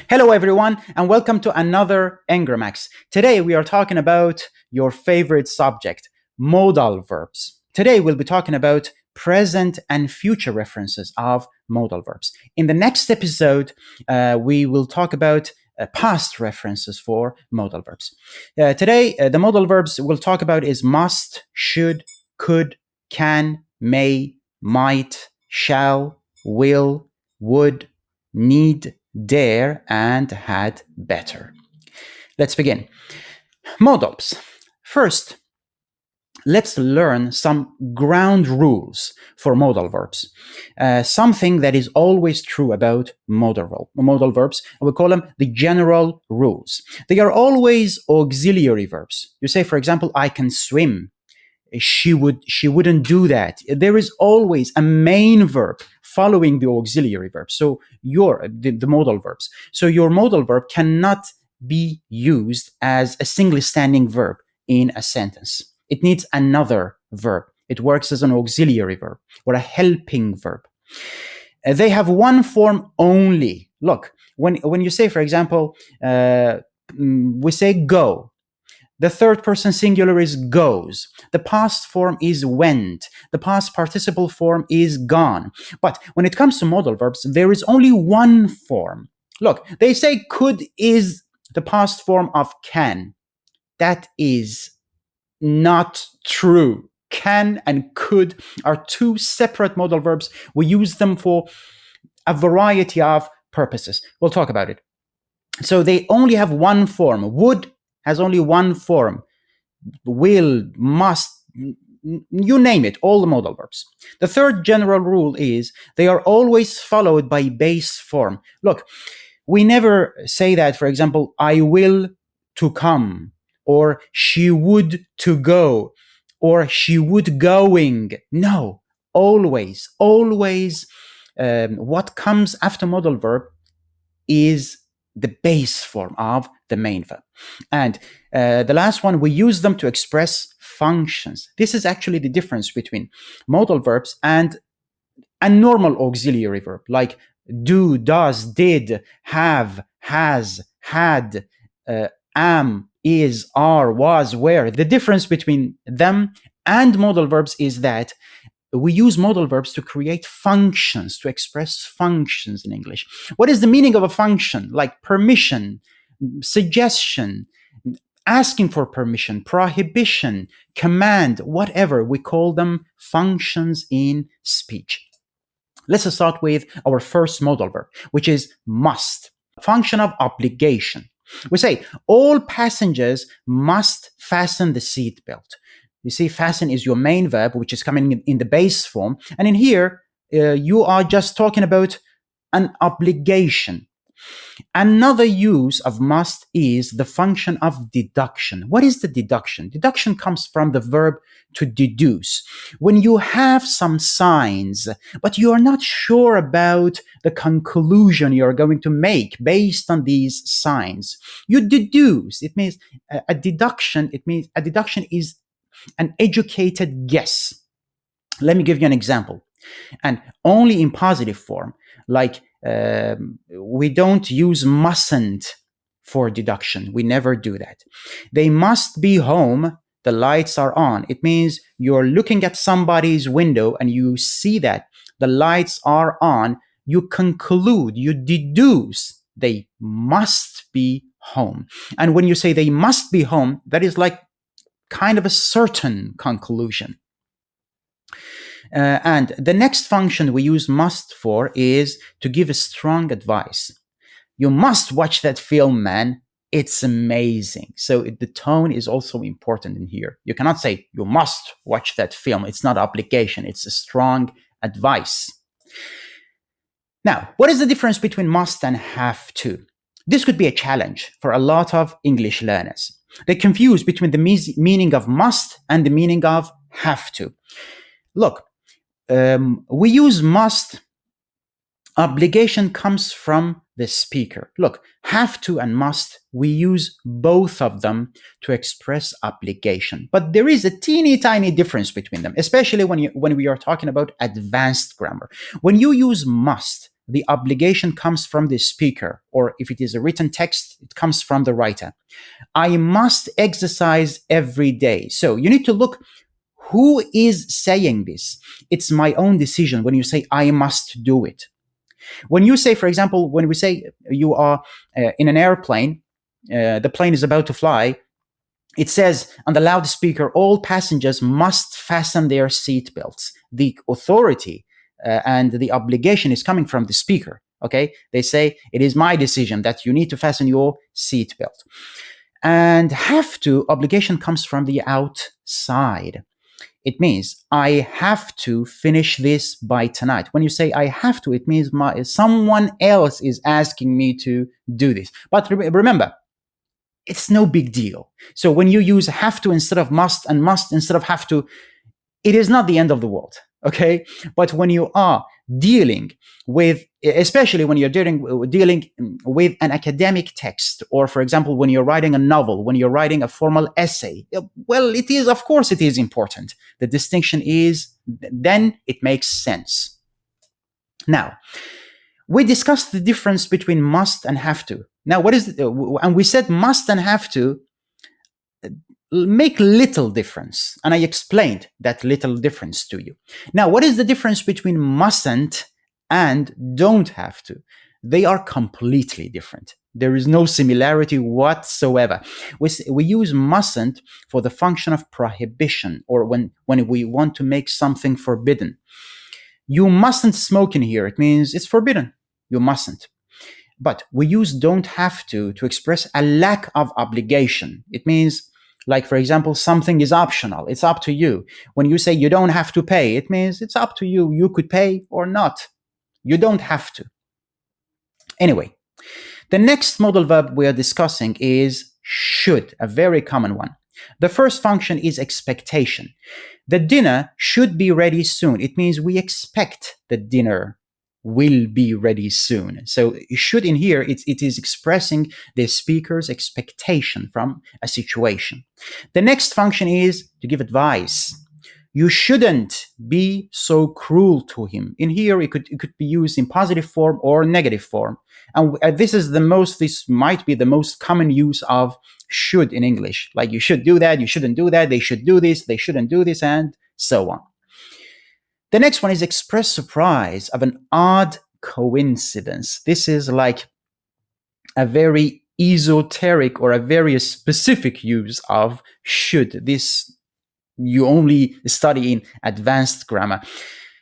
Hello, everyone, and welcome to another Engramax. Today, we are talking about your favorite subject, modal verbs. Today, we'll be talking about present and future references of modal verbs. In the next episode, we will talk about past references for modal verbs. Today, the modal verbs we'll talk about is must, should, could, can, may, might, shall, will, would, need, dare, and had better. Let's begin. Modals. First, let's learn some ground rules for modal verbs. Something that is always true about modal verbs. We call them the general rules. They are always auxiliary verbs. You say, for example, I can swim. She wouldn't do that. There is always a main verb following the auxiliary verb. So the modal verbs. So your modal verb cannot be used as a single standing verb in a sentence. It needs another verb. It works as an auxiliary verb or a helping verb. They have one form only. Look, when you say, for example, we say go. The third person singular is goes. The past form is went. The past participle form is gone. But when it comes to modal verbs, there is only one form. Look, they say could is the past form of can. That is not true. Can and could are two separate modal verbs. We use them for a variety of purposes. We'll talk about it. So they only have one form. Would has only one form. Will, must, you name it, all the modal verbs. The third general rule is they are always followed by base form. Look, we never say that, for example, I will to come, or she would to go, or she would going. No, always, what comes after modal verb is the base form of the main verb. And the last one, we use them to express functions. This is actually the difference between modal verbs and a normal auxiliary verb like do, does, did, have, has, had, am, is, are, was, were. The difference between them and modal verbs is that we use modal verbs to create functions, to express functions in English. What is the meaning of a function? Like permission, suggestion, asking for permission, prohibition, command, whatever. We call them functions in speech. Let's start with our first modal verb, which is must, function of obligation. We say all passengers must fasten the seatbelt. You see, fasten is your main verb, which is coming in the base form. And in here, you are just talking about an obligation. Another use of must is the function of deduction. What is the deduction? Deduction comes from the verb to deduce. When you have some signs, but you are not sure about the conclusion you are going to make based on these signs, you deduce. It means a deduction. It means a deduction is an educated guess. Let me give you an example. And only in positive form, like we don't use mustn't for deduction. We never do that. They must be home. The lights are on. It means you're looking at somebody's window and you see that the lights are on. You conclude, you deduce they must be home. And when you say they must be home, that is like kind of a certain conclusion. And the next function we use must for is to give a strong advice. You must watch that film, man. It's amazing. So the tone is also important in here. You cannot say you must watch that film. It's not obligation. It's a strong advice. Now, what is the difference between must and have to? This could be a challenge for a lot of English learners. They confuse between the meaning of must and the meaning of have to. Look, we use must. Obligation comes from the speaker. Look, have to and must, we use both of them to express obligation. But there is a teeny tiny difference between them, especially when we are talking about advanced grammar. When you use must, the obligation comes from the speaker, or if it is a written text, it comes from the writer. I must exercise every day. So you need to look who is saying this. It's my own decision when you say I must do it. When you say, for example, when we say you are in an airplane, the plane is about to fly, it says on the loudspeaker, all passengers must fasten their seatbelts. The authority and the obligation is coming from the speaker. Okay, they say it is my decision that you need to fasten your seatbelt. And have to, obligation comes from the outside. It means I have to finish this by tonight. When you say I have to, it means someone else is asking me to do this. But remember, it's no big deal. So when you use have to instead of must and must instead of have to, it is not the end of the world, okay? But when you are dealing with, especially when you're dealing with an academic text, or for example, when you're writing a novel, when you're writing a formal essay, well, it is, of course, it is important. The distinction is, then it makes sense. Now, we discussed the difference between must and have to. Now, what is it? And we said must and have to make little difference. And I explained that little difference to you. Now, what is the difference between mustn't and don't have to? They are completely different. There is no similarity whatsoever. We use mustn't for the function of prohibition, or when we want to make something forbidden. You mustn't smoke in here. It means it's forbidden. You mustn't. But we use don't have to express a lack of obligation. It means, like, for example, something is optional. It's up to you. When you say you don't have to pay, it means it's up to you. You could pay or not. You don't have to. Anyway, the next modal verb we are discussing is should, a very common one. The first function is expectation. The dinner should be ready soon. It means we expect the dinner will be ready soon. So should in here, it is expressing the speaker's expectation from a situation. The next function is to give advice. You shouldn't be so cruel to him. In here, it could be used in positive form or negative form. And this might be the most common use of should in English. Like, you should do that, you shouldn't do that, they should do this, they shouldn't do this, and so on. The next one is express surprise of an odd coincidence. This is like a very esoteric or a very specific use of should. This you only study in advanced grammar.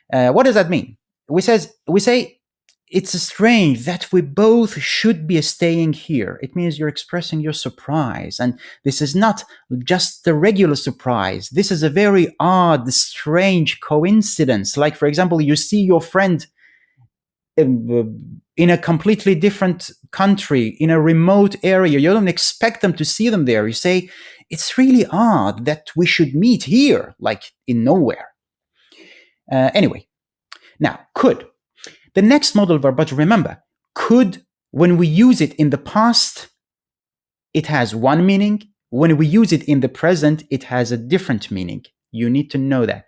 What does that mean? We say it's strange that we both should be staying here. It means you're expressing your surprise. And this is not just the regular surprise. This is a very odd, strange coincidence. Like, for example, you see your friend in a completely different country, in a remote area. You don't expect them to see them there. You say, it's really odd that we should meet here, like in nowhere. Anyway, now, could. The next modal verb, but remember, could, when we use it in the past, it has one meaning. When we use it in the present, it has a different meaning. You need to know that.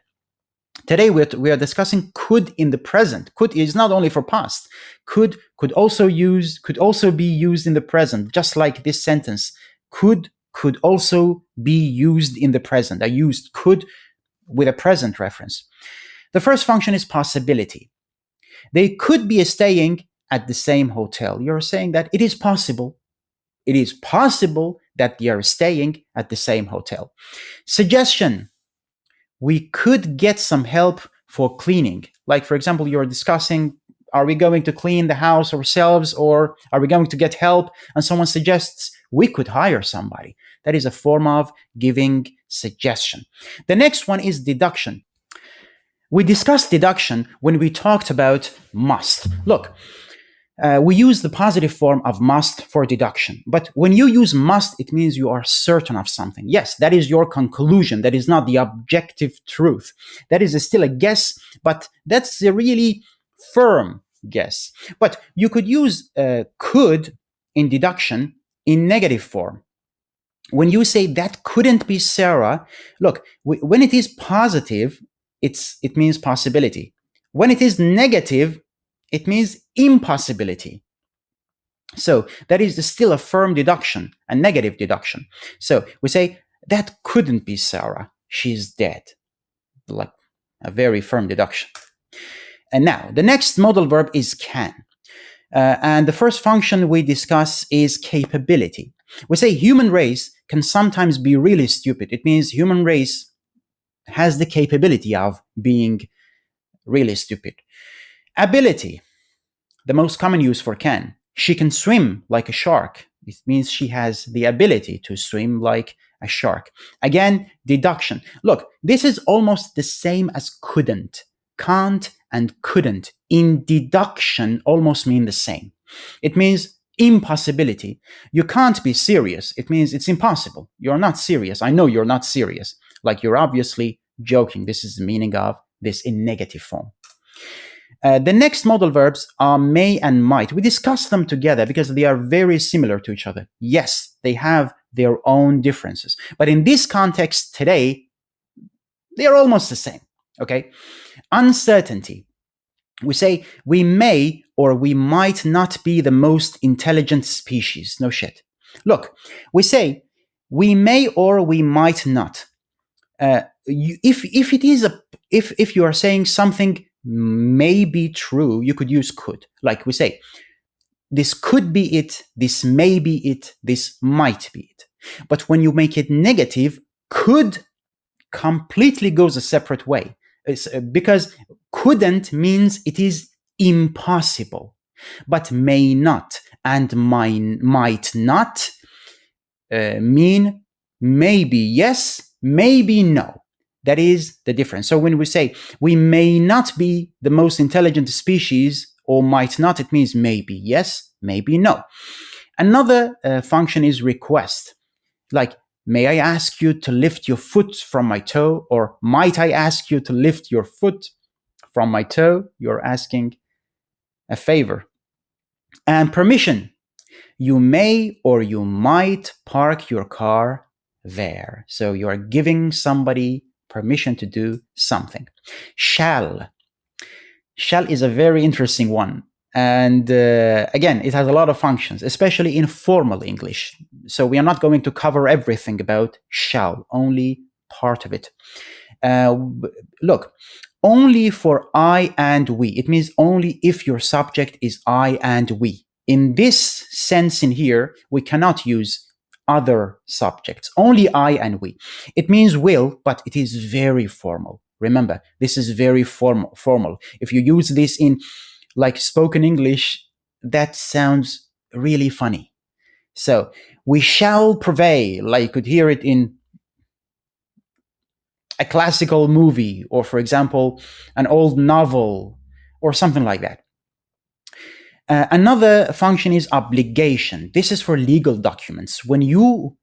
Today, we are discussing could in the present. Could is not only for past. Could also be used in the present, just like this sentence. Could also be used in the present. I used could with a present reference. The first function is possibility. They could be staying at the same hotel. You're saying that it is possible. It is possible that they are staying at the same hotel. Suggestion. We could get some help for cleaning. Like, for example, you're discussing, are we going to clean the house ourselves, or are we going to get help? And someone suggests we could hire somebody. That is a form of giving suggestion. The next one is deduction. We discussed deduction when we talked about must. Look, we use the positive form of must for deduction. But when you use must, it means you are certain of something. Yes, that is your conclusion. That is not the objective truth. That is still a guess, but that's a really firm guess. But you could use could in deduction in negative form. When you say that couldn't be Sarah, look, when it is positive, it means possibility. When it is negative, it means impossibility. So that is still a firm deduction, a negative deduction. So we say, that couldn't be Sarah. She's dead. Like a very firm deduction. And now, the next modal verb is can. And the first function we discuss is capability. We say human race can sometimes be really stupid. It means human race has the capability of being really stupid. Ability, the most common use for can. She can swim like a shark. It means she has the ability to swim like a shark. Again, deduction. Look, this is almost the same as couldn't. Can't and couldn't in deduction almost mean the same. It means impossibility. You can't be serious. It means it's impossible. You're not serious. I know you're not serious. Like you're obviously joking. This is the meaning of this in negative form. The next modal verbs are may and might. We discuss them together because they are very similar to each other. Yes, they have their own differences. But in this context today, they are almost the same. Okay? Uncertainty. We say we may or we might not be the most intelligent species. No shit. Look, we say we may or we might not. If you are saying something may be true, you could use could. Like we say, this could be it, this may be it, this might be it. But when you make it negative, could completely goes a separate way. It's, because couldn't means it is impossible, but may not and might not mean maybe yes, maybe no. That is the difference. So when we say we may not be the most intelligent species or might not, it means maybe yes, maybe no. Another function is request. Like, may I ask you to lift your foot from my toe? Or might I ask you to lift your foot from my toe? You're asking a favor. And permission. You may or you might park your car there. So you are giving somebody permission to do something. Shall. Shall is a very interesting one. And again, it has a lot of functions, especially in formal English. So we are not going to cover everything about shall, only part of it. Look, only for I and we. It means only if your subject is I and we. In this sense in here, we cannot use other subjects, only I and we. It means will, but it is very formal. Remember, this is very formal. If you use this in like spoken English, that sounds really funny. So, we shall prevail, like you could hear it in a classical movie, or for example, an old novel, or something like that. Another function is obligation. This is for legal documents. When you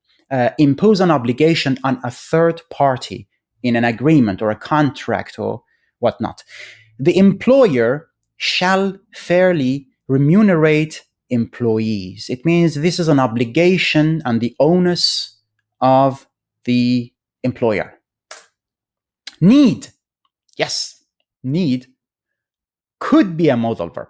impose an obligation on a third party in an agreement or a contract or whatnot, the employer shall fairly remunerate employees. It means this is an obligation and the onus of the employer. Need. Yes, need could be a modal verb.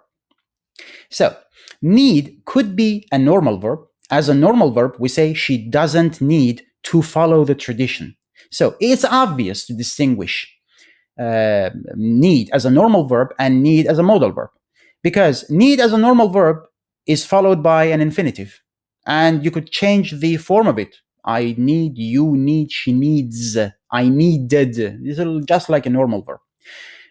So, need could be a normal verb. As a normal verb, we say she doesn't need to follow the tradition. So, it's obvious to distinguish need as a normal verb and need as a modal verb. Because need as a normal verb is followed by an infinitive. And you could change the form of it. I need, you need, she needs, I needed. This is just like a normal verb.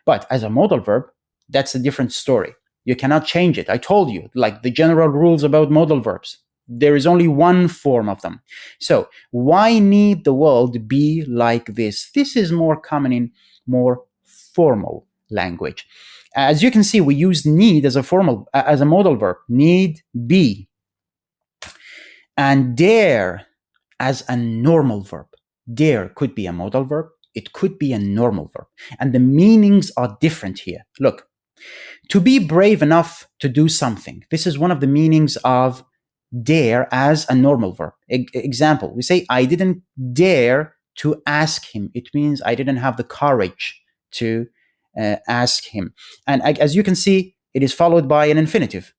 But as a modal verb, that's a different story. You cannot change it. I told you, like the general rules about modal verbs. There is only one form of them. So why need the world be like this? This is more common in more formal language. As you can see, we use need as a modal verb. Need, be. And dare as a normal verb. Dare could be a modal verb. It could be a normal verb. And the meanings are different here. Look. To be brave enough to do something. This is one of the meanings of dare as a normal verb. Example, we say, I didn't dare to ask him. It means I didn't have the courage to ask him. And as you can see, it is followed by an infinitive.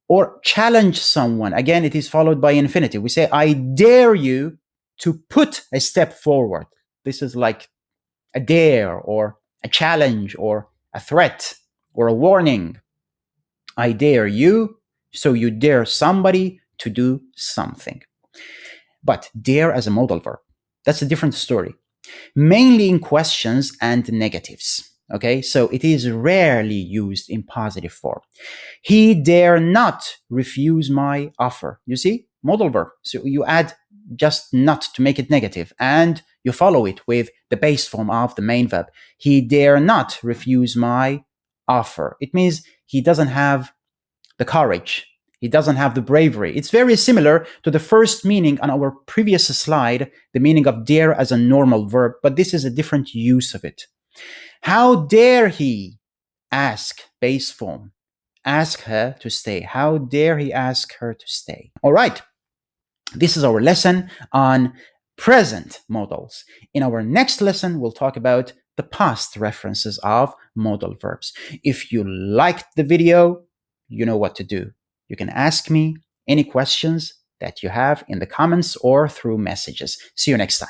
Or challenge someone, again, it is followed by infinitive. We say, I dare you to put a step forward. This is like a dare or a challenge or a threat or a warning. I dare you, so you dare somebody to do something. But dare as a modal verb, that's a different story. Mainly in questions and negatives. Okay, so it is rarely used in positive form. He dare not refuse my offer. You see, modal verb. So you add just not to make it negative, and you follow it with the base form of the main verb. He dare not refuse my offer. It means he doesn't have the courage. He doesn't have the bravery. It's very similar to the first meaning on our previous slide, the meaning of dare as a normal verb, but this is a different use of it. How dare he ask, base form, ask her to stay. How dare he ask her to stay? All right. This is our lesson on present modals. In our next lesson, we'll talk about the past references of modal verbs. If you liked the video, you know what to do. You can ask me any questions that you have in the comments or through messages. See you next time.